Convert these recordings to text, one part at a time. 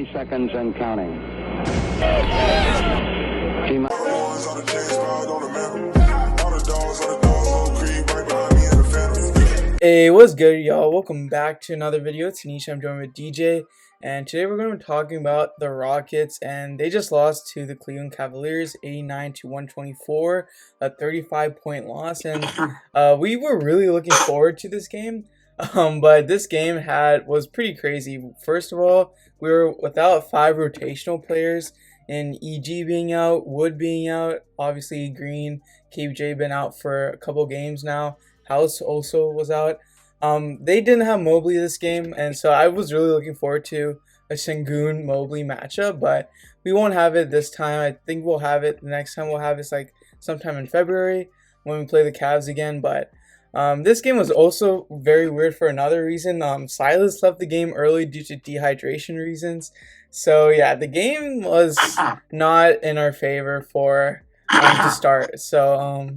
30 seconds and counting. Hey, what's good, y'all? Welcome back to another video. It's Anish. I'm joined with DJ, and today we're going to be talking about the Rockets, and they just lost to the Cleveland Cavaliers 89-124, a 35-point loss, and we were really looking forward to this game, but this game was pretty crazy. First of all, we were without 5 rotational players, and EG being out, Wood being out, obviously Green, KJ been out for a couple games now. House also was out. They didn't have Mobley this game, and so I was really looking forward to a Sengun Mobley matchup, but we won't have it this time. I think we'll have it the next time we'll have it like sometime in February when we play the Cavs again. But this game was also very weird for another reason. Silas left the game early due to dehydration reasons. So yeah, the game was not in our favor for to start. So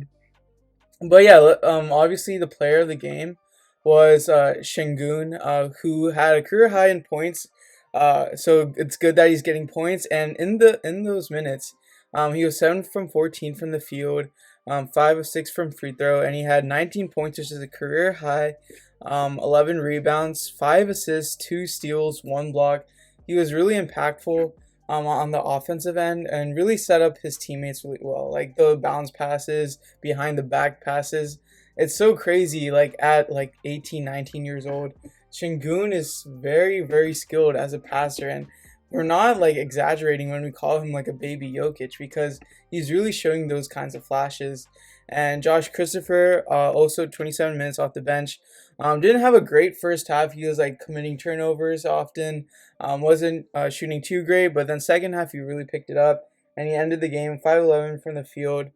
but yeah, obviously the player of the game was Sengun, who had a career high in points. So it's good that he's getting points. And in those minutes, he was 7 from 14 from the field, 5 of 6 from free throw, and he had 19 points, which is a career high, 11 rebounds, 5 assists, 2 steals, 1 block. He was really impactful on the offensive end and really set up his teammates really well. Like the bounce passes, behind the back passes. It's so crazy, like at like 18, 19 years old. Sengun is very, very skilled as a passer, and we're not like exaggerating when we call him like a baby Jokic, because he's really showing those kinds of flashes. And Josh Christopher, also 27 minutes off the bench. Didn't have a great first half. He was like committing turnovers often. Wasn't shooting too great, but then second half he really picked it up, and he ended the game 5-11 from the field,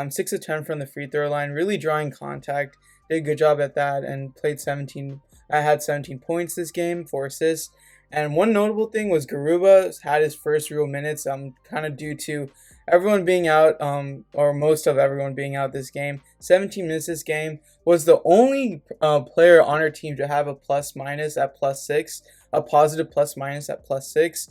6 of 10 from the free throw line, really drawing contact. Did a good job at that, and played 17. I had 17 points this game, 4 assists. And one notable thing was Garuba had his first real minutes, kind of due to everyone being out, or most of everyone being out this game. 17 minutes this game. Was the only player on our team to have a plus-minus at +6, a positive plus-minus at +6.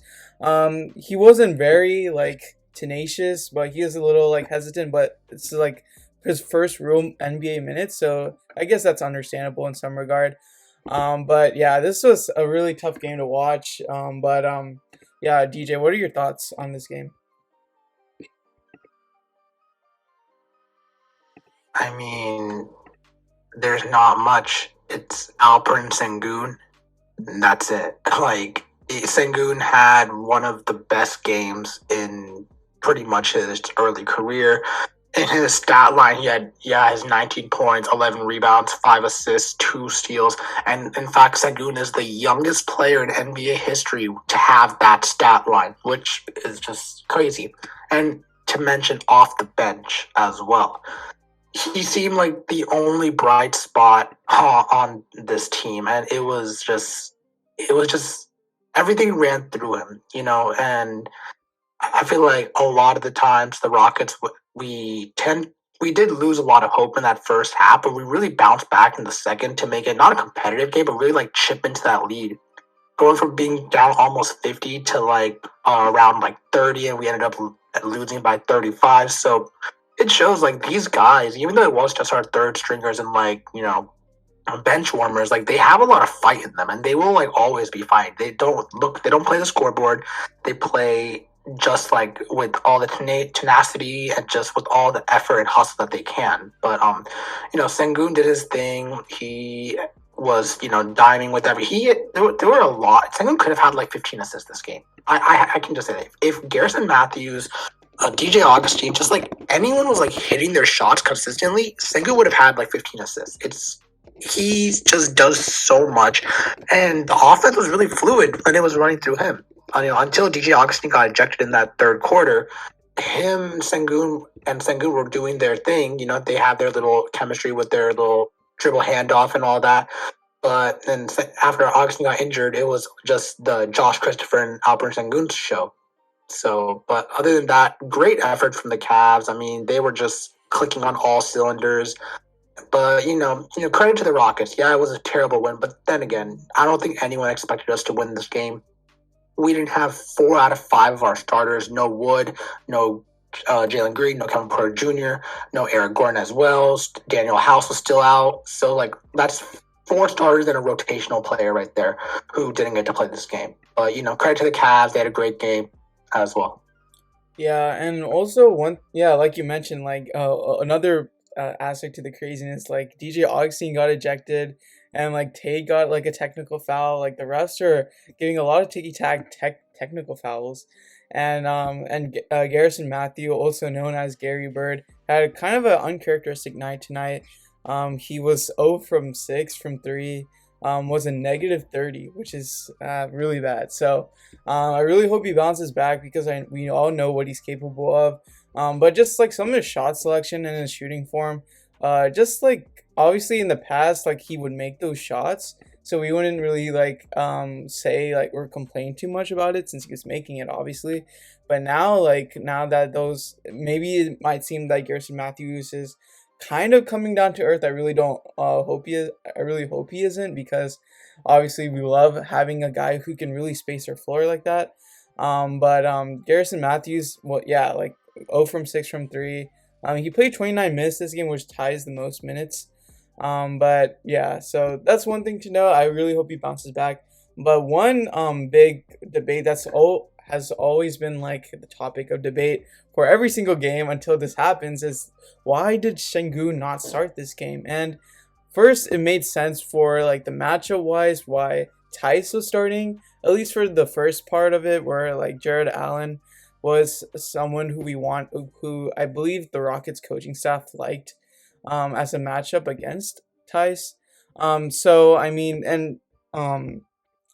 He wasn't very, like, tenacious, but he was a little, like, hesitant, but it's, like, his first real NBA minutes, so I guess that's understandable in some regard. But yeah, this was a really tough game to watch. Yeah, DJ, what are your thoughts on this game? I mean, there's not much. It's Alper and Sengun, and that's it. Like, Sengun had one of the best games in pretty much his early career. In his stat line, he had his 19 points, 11 rebounds, 5 assists, 2 steals. And in fact, Sengun is the youngest player in NBA history to have that stat line, which is just crazy. And to mention off the bench as well. He seemed like the only bright spot on this team, and it was just everything ran through him, and I feel like a lot of the times the Rockets, we did lose a lot of hope in that first half, but we really bounced back in the second to make it not a competitive game, but really like chip into that lead. Going from being down almost 50 to like around like 30, and we ended up losing by 35. So it shows like these guys, even though it was just our third stringers and like, bench warmers, like they have a lot of fight in them, and they will like always be fighting. They don't play the scoreboard. They play just like with all the tenacity and just with all the effort and hustle that they can. But Sengun did his thing. He was diming with every. There were a lot. Sengun could have had like 15 assists this game. I can just say that if Garrison Matthews, DJ Augustine, just like anyone was like hitting their shots consistently, Sengun would have had like 15 assists. He just does so much, and the offense was really fluid when it was running through him. Until DJ Augustine got ejected in that third quarter, Sengun were doing their thing. They had their little chemistry with their little dribble handoff and all that. But then after Augustine got injured, it was just the Josh Christopher and Alper Sengun show. So, but other than that, great effort from the Cavs. I mean, they were just clicking on all cylinders. But, credit to the Rockets. Yeah, it was a terrible win. But then again, I don't think anyone expected us to win this game. we didn't have 4 out of 5 of our starters. No Wood, no Jalen Green, no Kevin Porter Jr., no Eric Gordon as well. Daniel House was still out. So, like, that's 4 starters and a rotational player right there who didn't get to play this game. But, credit to the Cavs. They had a great game as well. Yeah, and also like you mentioned, like another aspect to the craziness, like DJ Augustine got ejected, and like Tate got like a technical foul. Like the refs are giving a lot of ticky tack technical fouls, and Garrison Matthew, also known as Gary Bird, had kind of an uncharacteristic night tonight. He was 0 from 6 from 3. Was a negative 30, which is really bad. So I really hope he bounces back because we all know what he's capable of. But just like some of his shot selection and his shooting form, just like obviously in the past, like he would make those shots. So we wouldn't really like say like or complain too much about it since he was making it, obviously. But now that those, maybe it might seem like Garrison Matthews is kind of coming down to earth. I really don't hope he is. I really hope he isn't, because obviously we love having a guy who can really space our floor like that. But Garrison Matthews, well, yeah, like 0 from 6 from 3. He played 29 minutes this game, which ties the most minutes. But yeah, so that's one thing to know. I really hope he bounces back. But one big debate has always been like the topic of debate for every single game until this happens is, why did Sengun not start this game? And first, it made sense for like the matchup wise why Tice was starting, at least for the first part of it, where like Jared Allen was someone who I believe the Rockets coaching staff liked as a matchup against Tice. So I mean, and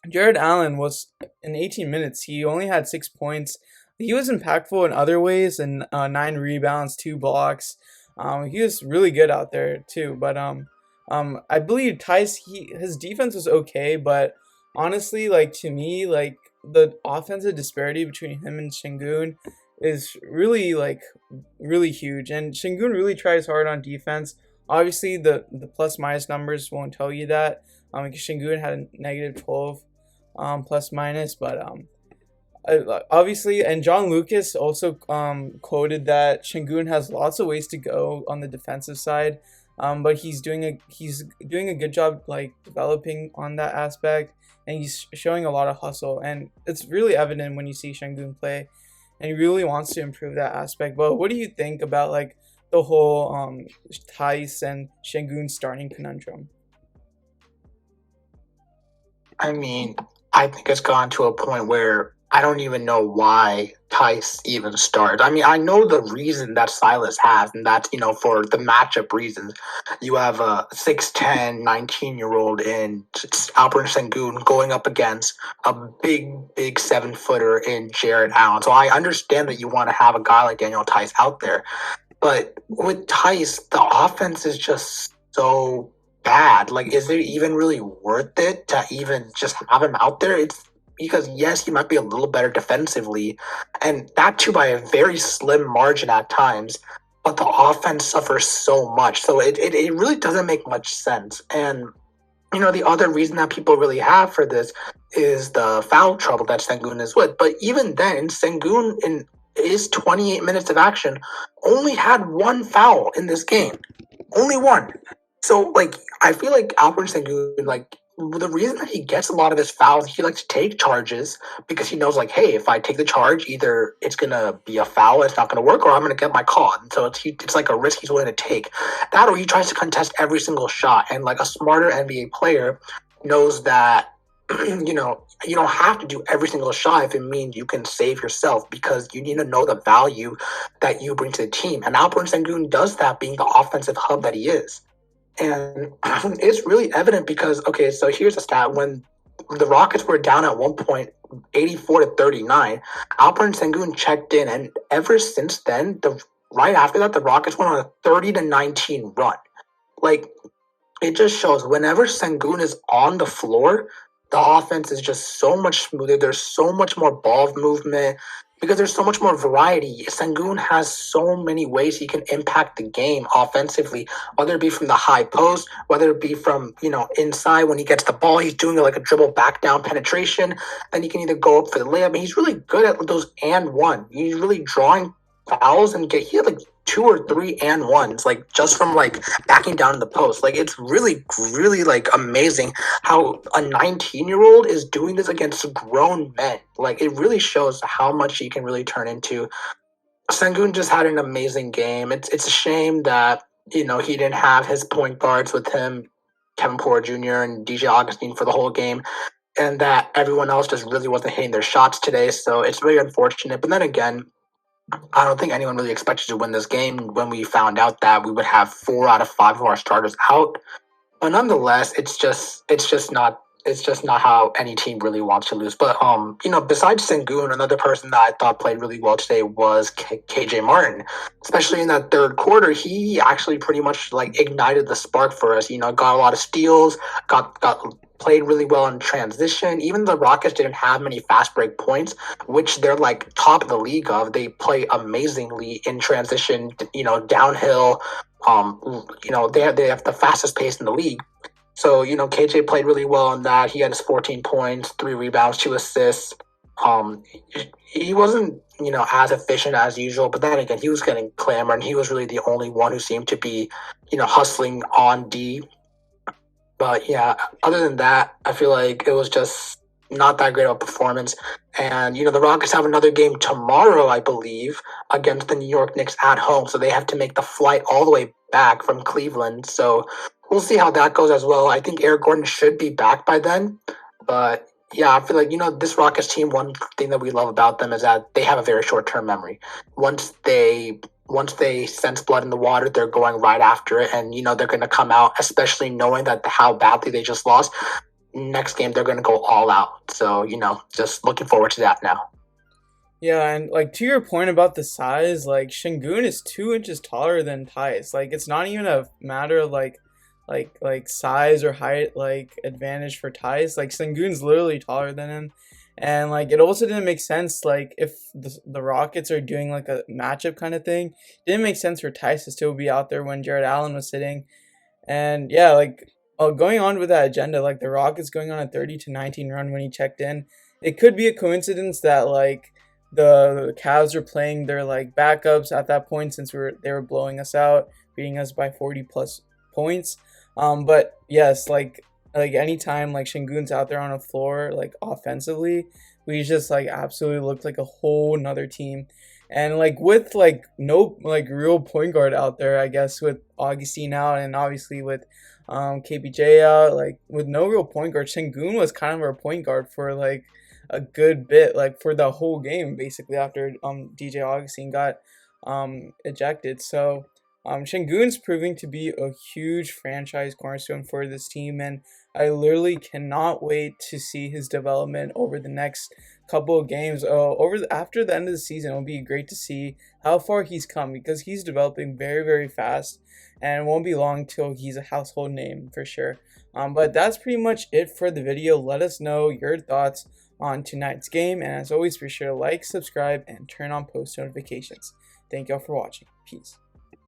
Jared Allen was in 18 minutes. He only had 6 points. He was impactful in other ways, and 9 rebounds, 2 blocks. He was really good out there too. But I believe Tice, his defense was okay, but honestly, like to me, like the offensive disparity between him and Sengun is really huge, and Sengun really tries hard on defense. Obviously, the plus minus numbers won't tell you that. Because Sengun had a negative 12 plus minus, but obviously, and John Lucas also quoted that Sengun has lots of ways to go on the defensive side, but he's doing a good job like developing on that aspect, and he's showing a lot of hustle, and it's really evident when you see Sengun play, and he really wants to improve that aspect. But what do you think about like the whole Tice and Sengun starting conundrum? I mean, I think it's gone to a point where I don't even know why Tice even started. I mean, I know the reason that Silas has, and that's, for the matchup reasons. You have a 6'10", 19-year-old in Alperen Sengun going up against a big 7-footer in Jared Allen. So I understand that you want to have a guy like Daniel Tice out there. But with Tice, the offense is just so bad. Like, is it even really worth it to even just have him out there? It's because, yes, he might be a little better defensively, and that too by a very slim margin at times, but the offense suffers so much. So it really doesn't make much sense. And, the other reason that people really have for this is the foul trouble that Sengun is with. But even then, Sengun in his 28 minutes of action only had 1 foul in this game. Only 1. So, like, I feel like Alperen Sengun, like, the reason that he gets a lot of his fouls, he likes to take charges because he knows, like, hey, if I take the charge, either it's going to be a foul, it's not going to work, or I'm going to get my call. And so it's like a risk he's willing to take. That, or he tries to contest every single shot. And, like, a smarter NBA player knows that, you don't have to do every single shot if it means you can save yourself, because you need to know the value that you bring to the team. And Alperen Sengun does that, being the offensive hub that he is. And it's really evident because, okay, so here's a stat. When the Rockets were down at one point, 84-39, Alperen Sengun checked in, and ever since then, right after that, the Rockets went on a 30-19 run. Like, it just shows whenever Sengun is on the floor, the offense is just so much smoother. There's so much more ball movement. because there's so much more variety. Sengun has so many ways he can impact the game offensively, whether it be from the high post, whether it be from, inside when he gets the ball, he's doing like a dribble back down penetration, and he can either go up for the layup. And he's really good at those and one. He's really drawing fouls and he had like two or three and ones, like just from like backing down in the post. Like it's really, really like amazing how a 19-year-old is doing this against grown men. Like it really shows how much he can really turn into. Sengun just had an amazing game. It's a shame that he didn't have his point guards with him, Kevin Porter Jr. and DJ Augustine for the whole game, and that everyone else just really wasn't hitting their shots today. So it's really unfortunate. But then again, I don't think anyone really expected to win this game when we found out that we would have 4 out of 5 of our starters out. But nonetheless, it's just not how any team really wants to lose. But besides Sengun, another person that I thought played really well today was KJ Martin. Especially in that third quarter, he actually pretty much like ignited the spark for us. Got a lot of steals, got played really well in transition. Even the Rockets didn't have many fast break points, which they're like top of the league of. They play amazingly in transition, downhill. They have the fastest pace in the league. So, KJ played really well in that. He had his 14 points, 3 rebounds, 2 assists. Um, he wasn't, as efficient as usual, but then again, he was getting clamor, and he was really the only one who seemed to be, hustling on D. But yeah, other than that, I feel like it was just not that great of a performance. And, the Rockets have another game tomorrow, I believe, against the New York Knicks at home. So they have to make the flight all the way back from Cleveland. So we'll see how that goes as well. I think Eric Gordon should be back by then. But yeah, I feel like, this Rockets team, one thing that we love about them is that they have a very short term memory. Once they sense blood in the water, they're going right after it, and they're going to come out, especially knowing that how badly they just lost. Next game, they're going to go all out. So just looking forward to that now. Yeah, and like to your point about the size, like Shingun is 2 inches taller than Tice. Like it's not even a matter of like size or height like advantage for Tice. Like Shingun's literally taller than him. And like it also didn't make sense like if the Rockets are doing like a matchup kind of thing, it didn't make sense for Tice to still be out there when Jared Allen was sitting. And yeah, like going on with that agenda, like the Rockets going on a 30-19 run when he checked in, it could be a coincidence that like the Cavs were playing their like backups at that point since they were blowing us out, beating us by 40 plus points. But yes, like anytime like Shingun's out there on the floor, like offensively, we just like absolutely looked like a whole nother team. And like with like no like real point guard out there, I guess with Augustine out and obviously with KPJ out, like with no real point guard, Sengun was kind of our point guard for like a good bit, like for the whole game basically after DJ Augustine got ejected. So Shengun's proving to be a huge franchise cornerstone for this team, and I literally cannot wait to see his development over the next couple of games. After the end of the season, it'll be great to see how far he's come because he's developing very, very fast, and it won't be long till he's a household name for sure. But that's pretty much it for the video. Let us know your thoughts on tonight's game, and as always, be sure to like, subscribe, and turn on post notifications. Thank y'all for watching. Peace.